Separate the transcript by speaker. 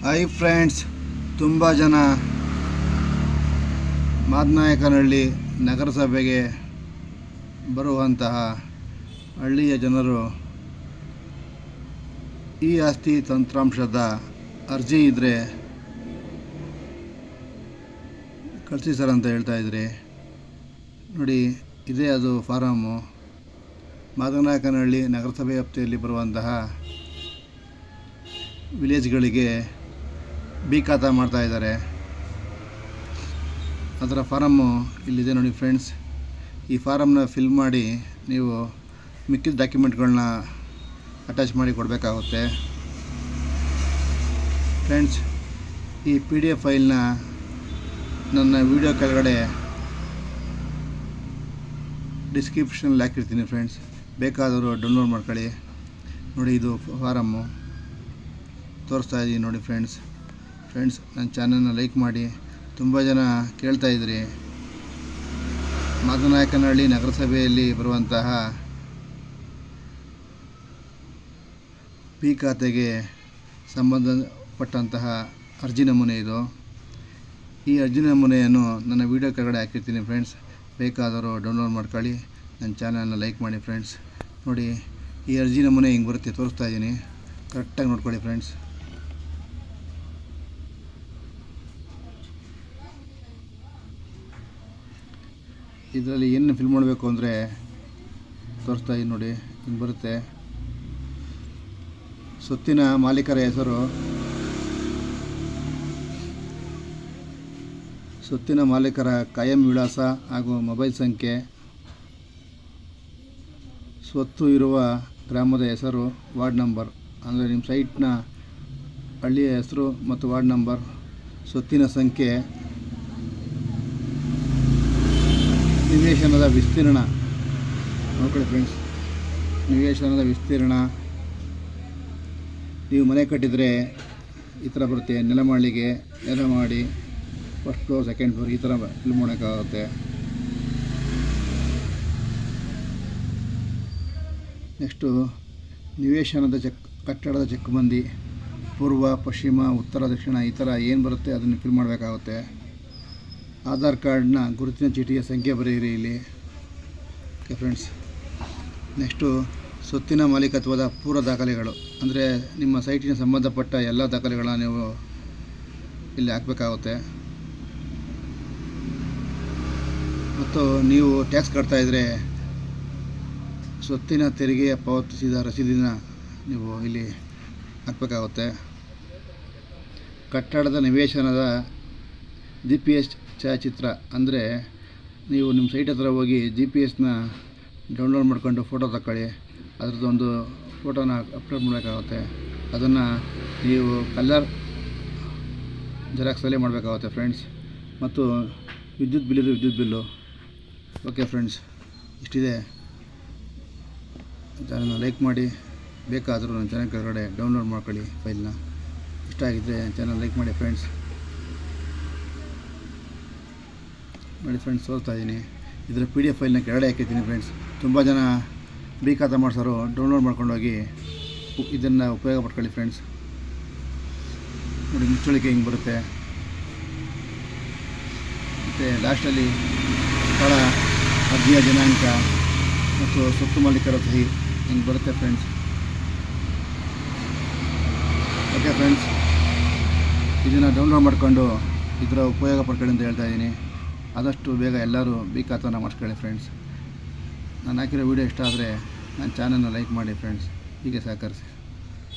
Speaker 1: Hi friends, ತುಂಬ ಜನ ಮಾದನಾಯಕನಹಳ್ಳಿ ನಗರಸಭೆಗೆ ಬರುವಂತಹ ಹಳ್ಳಿಯ ಜನರು ಈ ಆಸ್ತಿ ತಂತ್ರಾಂಶದ ಅರ್ಜಿ ಇದ್ದರೆ ಕಳಿಸಿ ಸರ್ ಅಂತ ಹೇಳ್ತಾಯಿದ್ರಿ. ನೋಡಿ, ಇದೇ ಅದು ಫಾರಮ್ಮು. ಮಾದನಾಯಕನಹಳ್ಳಿ ನಗರಸಭೆ ವ್ಯಾಪ್ತಿಯಲ್ಲಿ ಬರುವಂತಹ ವಿಲೇಜ್ಗಳಿಗೆ ಬಿ ಖಾತಾ ಮಾಡ್ತಾಯಿದ್ದಾರೆ. ಅದರ ಫಾರಮ್ಮು ಇಲ್ಲಿದೆ ನೋಡಿ ಫ್ರೆಂಡ್ಸ್. ಈ ಫಾರಮ್ನ ಫಿಲ್ ಮಾಡಿ ನೀವು ಮಿಕ್ಕಿದ ಡಾಕ್ಯುಮೆಂಟ್ಗಳನ್ನ ಅಟ್ಯಾಚ್ ಮಾಡಿ ಕೊಡಬೇಕಾಗುತ್ತೆ ಫ್ರೆಂಡ್ಸ್. ಈ PDF ಫೈಲ್ನ ನನ್ನ ವಿಡಿಯೋ ಕೆಳಗಡೆ ಡಿಸ್ಕ್ರಿಪ್ಷನಲ್ಲಿ ಹಾಕಿರ್ತೀನಿ ಫ್ರೆಂಡ್ಸ್, ಬೇಕಾದರೂ ಡೌನ್ಲೋಡ್ ಮಾಡ್ಕೊಳ್ಳಿ. ನೋಡಿ, ಇದು ಫಾರಮ್ಮು ತೋರಿಸ್ತಾ ಇದ್ದೀನಿ ನೋಡಿ ಫ್ರೆಂಡ್ಸ್. ನನ್ನ ಚಾನಲ್ನ ಲೈಕ್ ಮಾಡಿ. ತುಂಬ ಜನ ಕೇಳ್ತಾಯಿದ್ರಿ, ಮಾದನಾಯಕನಹಳ್ಳಿ ನಗರಸಭೆಯಲ್ಲಿ ಬರುವಂತಹ ಪಿ ಖಾತೆಗೆ ಸಂಬಂಧಪಟ್ಟಂತಹ ಅರ್ಜಿ ನಮೂನೆ ಇದು. ಈ ಅರ್ಜಿ ನಮೂನೆಯನ್ನು ನನ್ನ ವಿಡಿಯೋ ಕೆಳಗಡೆ ಹಾಕಿರ್ತೀನಿ ಫ್ರೆಂಡ್ಸ್, ಬೇಕಾದರೂ ಡೌನ್ಲೋಡ್ ಮಾಡ್ಕೊಳ್ಳಿ. ನನ್ನ ಚಾನಲ್ನ ಲೈಕ್ ಮಾಡಿ ಫ್ರೆಂಡ್ಸ್. ನೋಡಿ, ಈ ಅರ್ಜಿ ನಮೂನೆ ಹಿಂಗೆ ಬರುತ್ತೆ, ತೋರಿಸ್ತಾ ಇದ್ದೀನಿ, ಕರೆಕ್ಟಾಗಿ ನೋಡ್ಕೊಳ್ಳಿ ಫ್ರೆಂಡ್ಸ್. ಇದರಲ್ಲಿ ಏನು ಫಿಲ್ ಮಾಡಬೇಕು ಅಂದರೆ ತೋರಿಸ್ತಾ ಇದ್ದೀನಿ ನೋಡಿ, ಹಿಂಗೆ ಬರುತ್ತೆ. ಸ್ವತ್ತಿನ ಮಾಲೀಕರ ಹೆಸರು, ಸ್ವತ್ತಿನ ಮಾಲೀಕರ ಕಾಯಂ ವಿಳಾಸ ಹಾಗೂ ಮೊಬೈಲ್ ಸಂಖ್ಯೆ, ಸ್ವತ್ತು ಇರುವ ಗ್ರಾಮದ ಹೆಸರು, ವಾರ್ಡ್ ನಂಬರ್ ಅಂದರೆ ನಿಮ್ಮ ಸೈಟ್ನ ಹಳ್ಳಿಯ ಹೆಸರು ಮತ್ತು ವಾರ್ಡ್ ನಂಬರ್, ಸ್ವತ್ತಿನ ಸಂಖ್ಯೆ, ನಿವೇಶನದ ವಿಸ್ತೀರ್ಣ ನೋಡ್ಕೊಳ್ಳಿ ಫ್ರೆಂಡ್ಸ್. ನಿವೇಶನದ ವಿಸ್ತೀರ್ಣ, ನೀವು ಮನೆ ಕಟ್ಟಿದರೆ ಈ ಥರ ಬರುತ್ತೆ, ನೆಲಮಾಳಿಗೆ, ನೆಲಮಾಡಿ, ಫಸ್ಟ್ ಫ್ಲೋರ್, ಸೆಕೆಂಡ್ ಫ್ಲೋರ್, ಈ ಥರ ಫಿಲ್ ಮಾಡೋಕ್ಕಾಗುತ್ತೆ. ನೆಕ್ಸ್ಟು ನಿವೇಶನದ ಕಟ್ಟಡದ ಚಕ್ಬಂದಿ, ಪೂರ್ವ, ಪಶ್ಚಿಮ, ಉತ್ತರ, ದಕ್ಷಿಣ, ಈ ಥರ ಏನು ಬರುತ್ತೆ ಅದನ್ನು ಫಿಲ್ ಮಾಡಬೇಕಾಗುತ್ತೆ. ಆಧಾರ್ ಕಾರ್ಡ್ನ ಗುರುತಿನ ಚೀಟಿಯ ಸಂಖ್ಯೆ ಬರೆಯಿರಿ ಇಲ್ಲಿ. Okay friends. ನೆಕ್ಸ್ಟು ಸ್ವತ್ತಿನ ಮಾಲೀಕತ್ವದ ಪೂರ್ವ ದಾಖಲೆಗಳು, ಅಂದರೆ ನಿಮ್ಮ ಸೈಟಿನ ಸಂಬಂಧಪಟ್ಟ ಎಲ್ಲ ದಾಖಲೆಗಳನ್ನ ನೀವು ಇಲ್ಲಿ ಹಾಕಬೇಕಾಗುತ್ತೆ. ಮತ್ತು ನೀವು ಟ್ಯಾಕ್ಸ್ ಕಟ್ತಾಯಿದ್ರೆ ಸ್ವತ್ತಿನ ತೆರಿಗೆ ಪಾವತಿಸಿದ ರಸೀದಿನ ನೀವು ಇಲ್ಲಿ ಹಾಕಬೇಕಾಗುತ್ತೆ. ಕಟ್ಟಡದ ನಿವೇಶನದ GPS ಛಾಯಾಚಿತ್ರ, ಅಂದರೆ ನೀವು ನಿಮ್ಮ ಸೈಟ್ ಹತ್ರ ಹೋಗಿ GPS ಡೌನ್ಲೋಡ್ ಮಾಡ್ಕೊಂಡು ಫೋಟೋ ತಗೊಳ್ಳಿ, ಅದರದ್ದೊಂದು ಫೋಟೋನ ಅಪ್ಲೋಡ್ ಮಾಡಬೇಕಾಗುತ್ತೆ. ಅದನ್ನು ನೀವು ಕಲರ್ ಜೆರಾಕ್ಸಲ್ಲೇ ಮಾಡಬೇಕಾಗುತ್ತೆ ಫ್ರೆಂಡ್ಸ್. ಮತ್ತು ವಿದ್ಯುತ್ ಬಿಲ್ಲು. Okay friends, ಇಷ್ಟಿದೆ. ಚಾನಲ್ನ ಲೈಕ್ ಮಾಡಿ, ಬೇಕಾದರೂ ನನ್ನ ಚಾನಲ್ ಕೆಳಗಡೆ ಡೌನ್ಲೋಡ್ ಮಾಡ್ಕೊಳ್ಳಿ ಫೈಲ್ನ. ಇಷ್ಟ ಆಗಿದ್ದರೆ ಚಾನಲ್ ಲೈಕ್ ಮಾಡಿ ಫ್ರೆಂಡ್ಸ್. ನೋಡಿ ಫ್ರೆಂಡ್ಸ್, ತೋರಿಸ್ತಾ ಇದ್ದೀನಿ. ಇದರ PDF ಫೈಲ್ನ ಕೆಳಗಡೆ ಹಾಕಿದ್ದೀನಿ ಫ್ರೆಂಡ್ಸ್. ತುಂಬ ಜನ ಬಿ ಖಾತಾ ಮಾಡಿಸೋರು ಡೌನ್ಲೋಡ್ ಮಾಡ್ಕೊಂಡೋಗಿ ಇದನ್ನು ಉಪಯೋಗ ಪಡ್ಕೊಳ್ಳಿ ಫ್ರೆಂಡ್ಸ್. ನೋಡಿ, ಮುಚ್ಚಳಿಕೆ ಹಿಂಗೆ ಬರುತ್ತೆ. ಮತ್ತು ಲಾಸ್ಟಲ್ಲಿ ಸ್ಥಳ, ಅರ್ಜಿಯ ದಿನಾಂಕ ಮತ್ತು ಸ್ವತ್ತು ಮಾಲೀಕರ ಸಹಿ ಹಿಂಗೆ ಬರುತ್ತೆ ಫ್ರೆಂಡ್ಸ್. ಓಕೆ ಫ್ರೆಂಡ್ಸ್, ಇದನ್ನು ಡೌನ್ಲೋಡ್ ಮಾಡಿಕೊಂಡು ಇದರ ಉಪಯೋಗ ಪಡ್ಕೊಳ್ಳಿ ಅಂತ ಹೇಳ್ತಾ ಇದ್ದೀನಿ. ಆದಷ್ಟು ಬೇಗ ಎಲ್ಲರೂ ಬಿ ಖಾತಾನ ಮಾಡಿಸ್ಕೊಳ್ಳಿ ಫ್ರೆಂಡ್ಸ್. ನಾನು ಹಾಕಿರೋ ವಿಡಿಯೋ ಇಷ್ಟ ಆದರೆ ನನ್ನ ಚಾನಲ್ನ ಲೈಕ್ ಮಾಡಿ ಫ್ರೆಂಡ್ಸ್. ಹೀಗೆ ಸಹಕರಿಸಿ.